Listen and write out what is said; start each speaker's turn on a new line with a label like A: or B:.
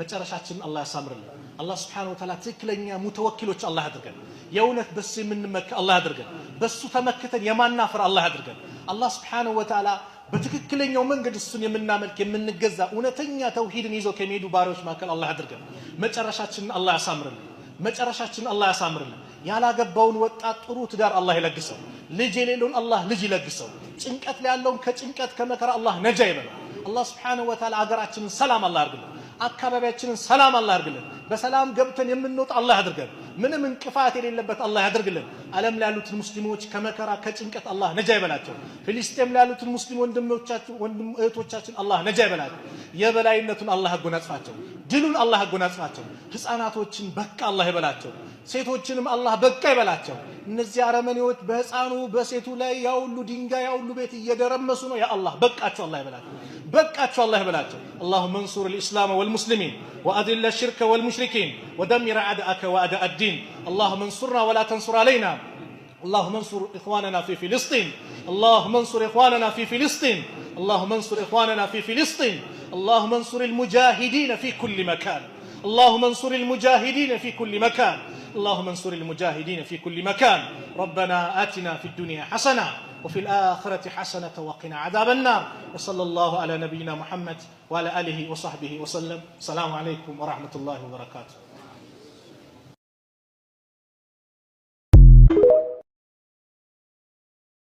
A: መጨረሻችንን አላህ ያሳምርልን። አላህ Subhanahu Wa Ta'ala ትክክለኛ ሙተወኪሎች አላህ ያድርገን። የእውነት በሱ የምንመካ አላህ ያድርገን። በሱ ተመክተን የማናፍር አላህ ያድርገን። አላህ Subhanahu Wa Ta'ala በትክክለኛው መንገድ እሱን የምናመልክ የምንገዛ እውነተኛ ተውሂድን ይዘው ከሚሄዱ ባሪያዎች መካከል አላህ ያድርገን። መጨረሻችንን አላህ ያሳምርልን። መጨረሻችንን አላህ ያሳምርልን። ያላገባውን ወጣት ጥሩ ትዳር አላህ ይለግሰው። ልጅ የሌለውን አላህ ልጅ ይለግሰው። ጭንቀት ላይ ያለውን ከጭንቀት ከመከራ አላህ ነጃ ይበለው። አላህ Subhanahu Wa Ta'ala አገራችንን ሰላም አላህ ያርግልን። አካባቢያችንን ሰላም አላህ ያርግልን። በሰላም ገብተን የምንወጣ አላህ ያድርገን። ምንም እንቅፋት የሌለበት አላህ ያድርግልን። ዓለም ላይ ያሉትን ሙስሊሞች ከመከራ ከጭንቀት አላህ ነጃ ይበላቸው። ፍልስጤም ላይ ያሉትን ሙስሊም ወንድም እህቶቻችን አላህ ነጃ ይበላቸው። የበላይነቱን አላህ ያጎናጽፋቸው። ድሉን አላህ ያጎናጽፋቸው። ህፃናቶችን በቃ አላህ ይበላቸው። ሴቶችንም አላህ በቃ ይበላቸው። እነዚህ አረመኔዎች በህፃኑ በሴቱ ላይ ያውሉ ድንጋይ ያውሉ ቤት እየደረመሱ ነው። ያ አላህ በቃቸው አላህ ይበላቸው። በቃቸው አላህ ይበላቸው። اللهم انصر الإسلام والمسلمين وأذل الشرك والمشركين ودمر أعداءك وأعداء الدين. اللهم انصرنا ولا تنصر علينا. اللهم انصر إخواننا في فلسطين. اللهم انصر إخواننا في فلسطين. اللهم انصر إخواننا في فلسطين. اللهم انصر المجاهدين في كل مكان. اللهم انصر المجاهدين في كل مكان. اللهم انصر المجاهدين في كل مكان. ربنا آتنا في الدنيا حسنة وفي الآخرة حسنة وقنا عذاب النار. وصلى الله على نبينا محمد وعلى آله وصحبه وسلم. السلام عليكم ورحمة الله وبركاته.